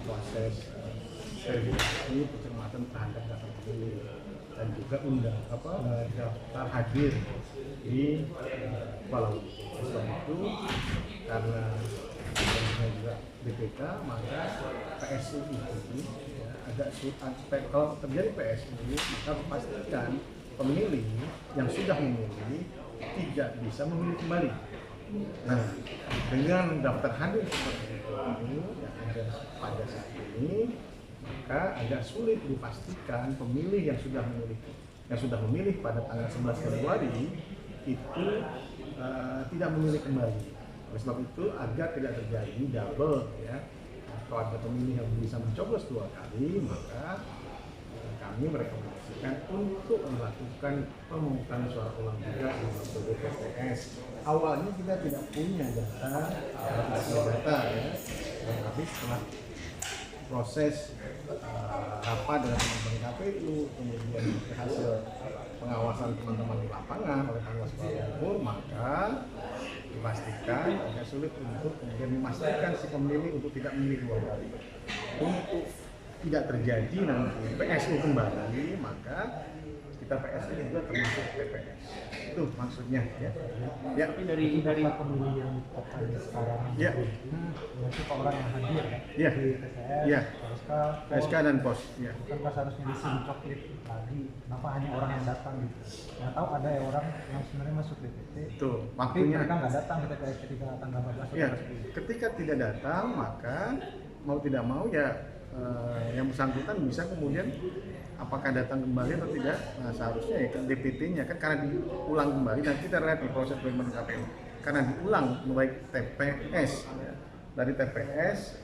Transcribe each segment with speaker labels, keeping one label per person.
Speaker 1: proses verifikasi pencermatan terhadap data pemilih dan juga daftar hadir di Kuala Lumpur. Sebab itu karena juga BPK, maka PSU itu ya, agak sulit. Kalau terjadi PSU, maka pastikan pemilih yang sudah memilih tidak bisa memilih kembali. Nah, dengan daftar hadir seperti itu yang ada pada saat ini, maka agak sulit dipastikan pemilih yang sudah memilih pada tanggal 11 Februari itu tidak memilih kembali. Oleh sebab itu, agar tidak terjadi double ya, atau ada pemilih yang bisa mencoblos 2 kali, maka kami merekomendasikan untuk melakukan pemungutan suara ulang juga di metode TPS. Awalnya kita tidak punya data ya, tapi setelah proses rapat dengan teman-teman KPU, kemudian hasil pengawasan teman-teman di lapangan oleh Panwas Kuala Lumpur, maka dipastikan agak sulit untuk kemudian memastikan si pemilih untuk tidak memilih 2 kali. Untuk tidak terjadi nanti PSU kembali, maka kita PSU juga termasuk TPS. Itu maksudnya ya. Ya.
Speaker 2: Tapi dari pemilih yang ditetapkan sekarang
Speaker 1: ya.
Speaker 2: Berarti orang yang hadir
Speaker 1: ya.
Speaker 2: Di TPS,
Speaker 1: ya.
Speaker 2: PSK
Speaker 1: dan POS. Ya.
Speaker 2: Bukan pas harusnya disincok lagi. Kenapa hanya orang yang datang gitu? Nggak tahu ada ya orang yang sebenarnya masuk DPT.
Speaker 1: Tuh,
Speaker 2: tapi mereka nggak datang ke TPS ketika tanggal 14.
Speaker 1: Ya. Ketika tidak datang, maka mau tidak mau ya yang bersangkutan bisa kemudian apakah datang kembali atau tidak. Nah, seharusnya ya DPT-nya kan karena diulang kembali, dan kita lihat di proses pemilihan KPU karena diulang baik TPS ya, dari TPS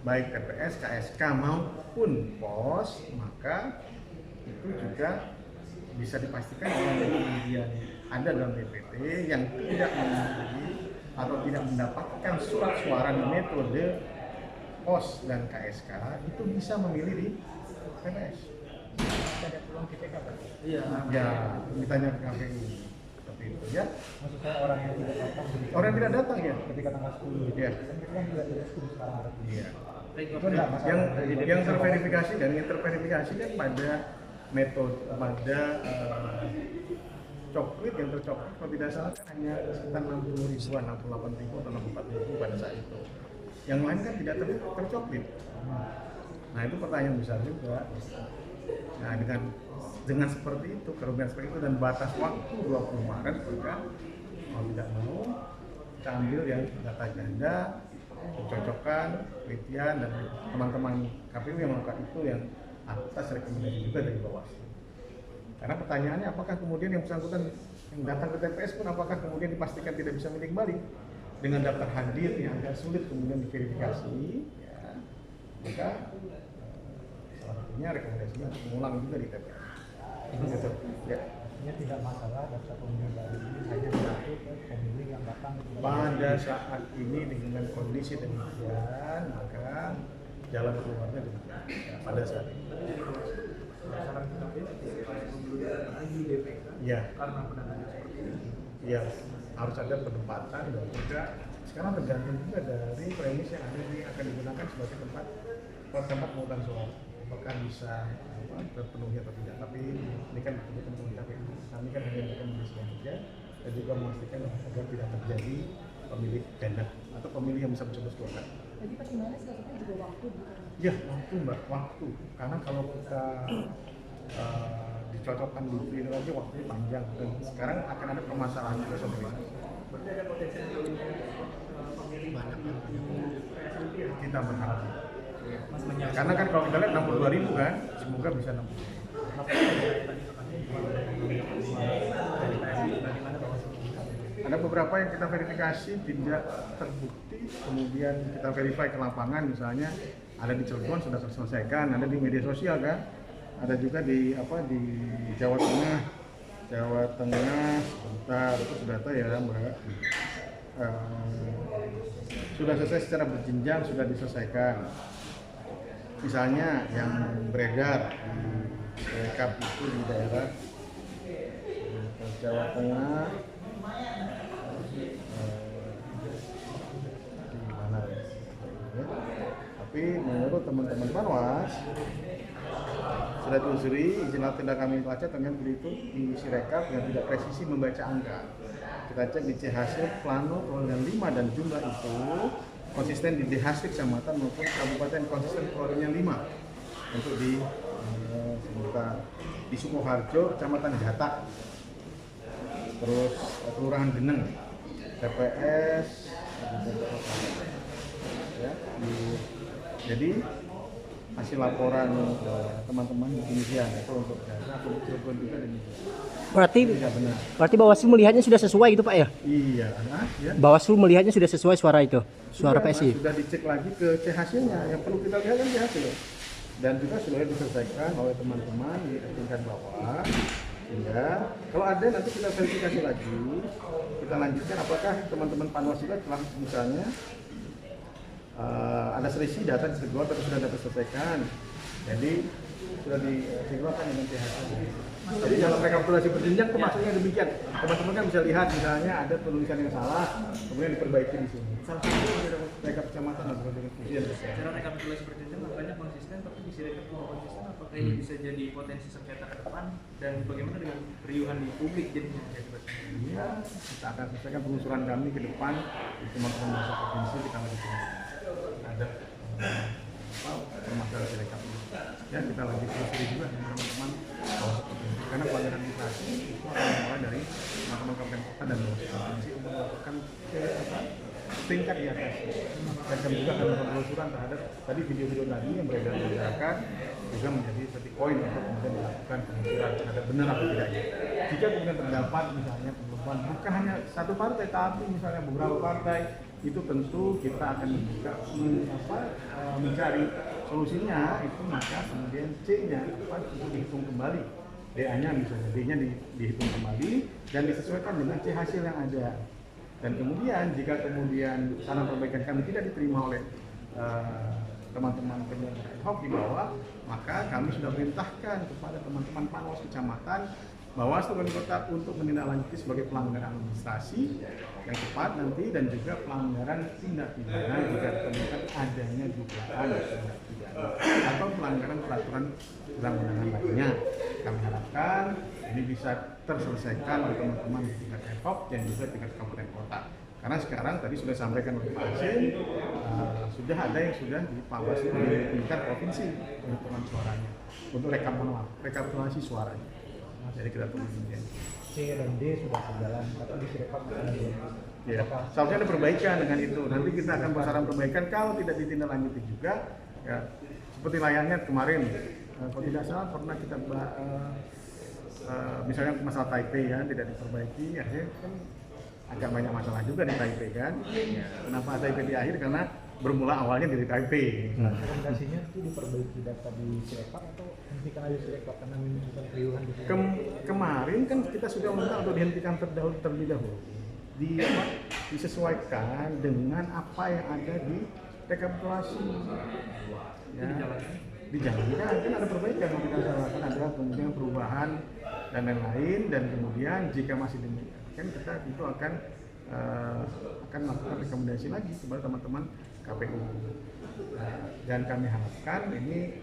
Speaker 1: baik TPS, KSK maupun POS, maka itu juga bisa dipastikan yang kemudian ada dalam DPT yang tidak memiliki atau tidak mendapatkan surat suara di metode POS dan KSK itu bisa memilih di TPS.
Speaker 2: Ada peluang KPK kan?
Speaker 1: Iya. Ya, ditanya ke KPU seperti itu ya.
Speaker 2: Maksud saya orang yang tidak datang.
Speaker 1: Orang yang tidak datang ya.
Speaker 2: Ketika tanggal 10.
Speaker 1: Iya.
Speaker 2: Kan tidak sekarang berarti.
Speaker 1: Iya.
Speaker 2: Itu enggak masalah.
Speaker 1: Yang terverifikasi dan yang terverifikasi kan pada metode coklit yang tercoklit kalau tidak salah kan hanya sekitar 60.000-an, 68.000 atau 64.000 pada saat itu. Yang lain kan tidak tercoklit. Nah, itu pertanyaan besar juga. Nah, dengan seperti itu, kerugian seperti itu dan batas waktu 20 Maret, maka mau tidak mau kita ambil yang data ganda, mencocokkan, penelitian dan teman-teman KPU yang melakukan itu yang atas rekomendasi juga dari Bawaslu. Karena pertanyaannya apakah kemudian yang bersangkutan yang datang ke TPS pun apakah kemudian dipastikan tidak bisa memilih kembali dengan daftar hadir yang agak sulit kemudian diverifikasi, ya, maka salah satunya rekomendasinya untuk mengulang juga di TPS. Gitu. Ya.
Speaker 2: Artinya tidak masalah daftar pemilih baru ini hanya mengacu ke pemilih yang datang.
Speaker 1: Pada saat ini dengan kondisi demikian, maka jalan keluarnya demikian. Ya, pada saat ini. Ya.
Speaker 3: Karena penanganan seperti ini.
Speaker 1: Ya, harus ada perdebatan dan juga sekarang tergantung juga dari premis yang akan digunakan sebagai tempat pemungutan suara. Apakah bisa terpenuhi atau tidak? Tapi ini kan betul-betul kami kan hanya rekomendasi saja dan juga memastikan agar tidak terjadi pemilih ganda atau pemilih yang bisa mencoblos 2 kali.
Speaker 4: Jadi pertimbangannya salah satunya juga waktu, bukan?
Speaker 1: Ya, waktu Mbak, waktu. Karena kalau kita dicocokkan dulu itu aja waktunya panjang dan sekarang akan ada permasalahan juga sebenarnya.
Speaker 3: Berarti ada potensi pemilih banyak yang
Speaker 1: Kita berharap. Karena kan kalau kita lihat 62.000 kan, semoga bisa 60. Ada beberapa yang kita verifikasi tidak terbukti, kemudian kita verify ke lapangan, misalnya ada di Cilegon sudah terselesaikan, ada di media sosial kan, ada juga di Jawa Tengah, sebentar itu sudah tahu ya Mbak. Sudah selesai secara berjenjang, sudah diselesaikan. Misalnya yang beredar di rekap itu di daerah Jawa Tengah, di mana ya? Tapi Tapi menurut teman-teman Panwas sudah telusuri izin tindak kami lacak ternyata itu di Sirekap yang tidak presisi membaca angka. Kita cek di C-hasil plano pengelolaan 5 dan jumlah itu konsisten di D-hasil kecamatan maupun kabupaten konsisten pengelolaan 5 untuk di di Sukoharjo kecamatan Jatak, terus kelurahan Geneng, TPS ya, jadi hasil laporan teman-teman demikian itu untuk data untuk juga
Speaker 5: Berarti
Speaker 1: tidak benar.
Speaker 5: berarti Bawaslu melihatnya sudah sesuai gitu Pak ya?
Speaker 1: Iya, ya.
Speaker 5: Bawaslu melihatnya sudah sesuai suara itu, suara
Speaker 1: Sudah,
Speaker 5: PSI.
Speaker 1: sudah dicek lagi ke C hasilnya. Yang perlu kita lihat kan C hasil. Dan juga sudah diselesaikan oleh teman-teman di tingkat bawah. Sehingga kalau ada nanti kita verifikasi lagi, kita lanjutkan apakah teman-teman Panwas juga telah misalnya ada selisih data di Segor tapi sudah dapat selesaikan. Jadi sudah disegerakan dengan C hasil. Jadi dalam rekapitulasi berjenjang termasuknya demikian. Teman-teman kan bisa lihat misalnya ada penulisan yang salah, kemudian diperbaiki di sini. Salah satu rekap kecamatan atau dengan ujian.
Speaker 3: Cara rekapitulasi berjenjang makanya konsisten, tapi di Sirekap mau konsisten apakah ini bisa jadi potensi sengketa ke depan dan bagaimana dengan keriuhan di publik jadinya?
Speaker 1: Iya, kita akan selesaikan penelusuran kami ke depan di teman-teman masa provinsi kita lanjutkan. Ada permasalahan Sirekap ini. Ya kita lanjut telusuri juga dengan teman-teman bawah provinsi karena pelanggaran administrasi itu akan mulai dari teman-teman kabupaten kota dan bawah provinsi untuk melakukan tingkat di atas. Dan kami juga akan melakukan penelusuran terhadap tadi video-video tadi yang beredar di masyarakat juga menjadi satu poin untuk kemudian dilakukan penelusuran terhadap benar atau tidaknya. Jika kemudian terdapat misalnya pengeluaran bukan hanya satu partai tapi misalnya beberapa partai, itu tentu kita akan mencari solusinya itu, maka kemudian C-nya untuk dihitung kembali, DA-nya misalnya D-nya dihitung kembali dan disesuaikan dengan C hasil yang ada. Dan kemudian jika kemudian saran perbaikan kami tidak diterima oleh teman-teman penyelenggara ad hoc di bawah, maka kami sudah perintahkan kepada teman-teman Panwas kecamatan Bawaslu Kabupaten Kota untuk menindaklanjuti sebagai pelanggaran administrasi yang tepat nanti dan juga pelanggaran tindak pidana jika ditemukan adanya dugaan tindak pidana atau pelanggaran peraturan perundang-undangan lainnya. Kami harapkan ini bisa terselesaikan oleh teman-teman di tingkat ad hoc dan juga tingkat kabupaten kota. Karena sekarang tadi sudah disampaikan oleh Pak Hasim, sudah ada yang sudah di Bawaslu di tingkat provinsi penghitungan suaranya untuk rekapitulasi suaranya. Jadi kita tunggu kemudian.
Speaker 2: C dan D sudah berjalan, tapi di Sirekap
Speaker 1: Ya, seharusnya ada perbaikan dengan itu. Nanti kita akan besaran perbaikan kalau tidak ditindaklanjuti juga. Ya, seperti layaknya kemarin, kalau tidak salah pernah kita misalnya masalah Taipei kan tidak diperbaiki, akhirnya kan agak banyak masalah juga di Taipei kan. Kenapa Taipei di akhir? Karena bermula awalnya dari Taipei.
Speaker 2: rekomendasinya itu diperbaiki data di Sirekap atau hentikan aja Sirekap karena menimbulkan keriuhan di sini.
Speaker 1: Kemarin kan kita sudah minta untuk dihentikan terlebih dahulu. Disesuaikan dengan apa yang ada di rekapitulasi. Ya, dijalankan kan ada perbaikan yang kita lakukan adalah kemudian perubahan dan lain-lain, dan kemudian jika masih demikian kita itu akan melakukan rekomendasi lagi kepada teman-teman KPU. Dan kami harapkan ini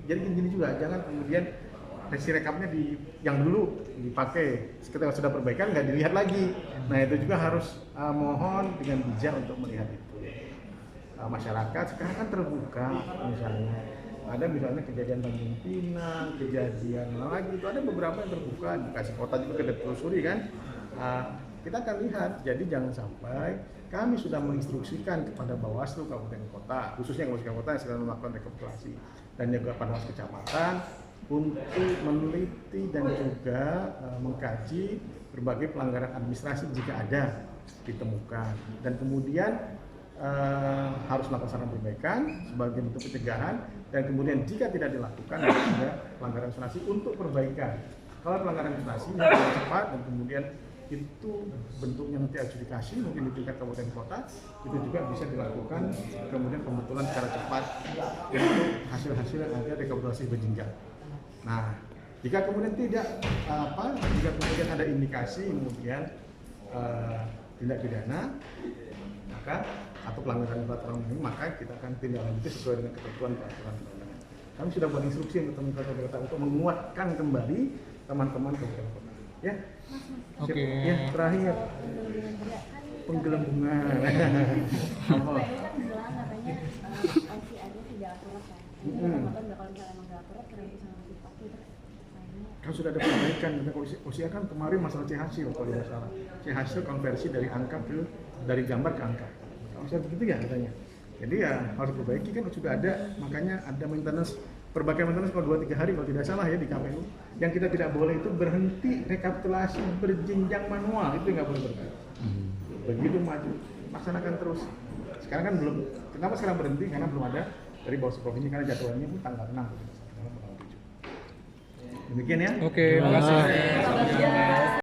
Speaker 1: jadi gini juga, jangan kemudian rekapnya yang dulu dipakai ketika sudah perbaikan nggak dilihat lagi. Nah itu juga harus mohon dengan bijak untuk melihat itu. Masyarakat sekarang kan terbuka, misalnya ada kejadian Tanjung Pinang, kejadian lagi itu ada beberapa yang terbuka, di Bekasi Kota juga kita telusuri kan. Kita akan lihat, jadi jangan sampai kami sudah menginstruksikan kepada Bawaslu Kabupaten Kota, khususnya Bawaslu Kota yang sedang melakukan rekapitulasi dan juga Panwas Kecamatan untuk meneliti dan juga mengkaji berbagai pelanggaran administrasi jika ada ditemukan, dan kemudian harus melakukan saran perbaikan sebagai bentuk pencegahan, dan kemudian jika tidak dilakukan ada pelanggaran administrasi untuk perbaikan. Kalau pelanggaran administrasi yang tidak cepat dan kemudian itu bentuknya nanti adjudikasi mungkin di tingkat kabupaten kota, itu juga bisa dilakukan kemudian pembetulan secara cepat untuk hasil-hasil yang ada rekapitulasi berjenjang. Nah, jika kemudian jika kemudian ada indikasi kemudian tindak pidana, maka atau pelanggaran peraturan ini, maka kita akan tindak lanjuti sesuai dengan ketentuan peraturan perundangan. Kami sudah buat instruksi untuk teman-teman kota untuk menguatkan kembali teman-teman kabupaten kota. Ya.
Speaker 6: Oke.
Speaker 1: Ya, terakhir penggelembungan.
Speaker 4: Pak Heru kan bilang katanya LCA-nya tidak akurat kan. Kalau misalnya emang nggak akurat, kenapa bisa ngasih pakai terus?
Speaker 1: Kan sudah ada perbaikan, karena OSIA kan kemarin masalah C hasil kalau tidak salah. C hasil konversi dari angka dari gambar ke angka. Bisa begitu ya katanya. Jadi ya harus diperbaiki kan sudah ada, makanya ada maintenance, perbaikan maintenance kalau 2-3 hari kalau tidak salah ya di KPU. Yang kita tidak boleh itu berhenti rekapitulasi berjenjang manual, itu nggak boleh berhenti. Begitu maju, laksanakan terus. Sekarang kan belum, kenapa sekarang berhenti? Karena belum ada dari Bawaslu Provinsi, karena jadwalnya itu tanggal 6. Demikian ya.
Speaker 6: Oke, makasih.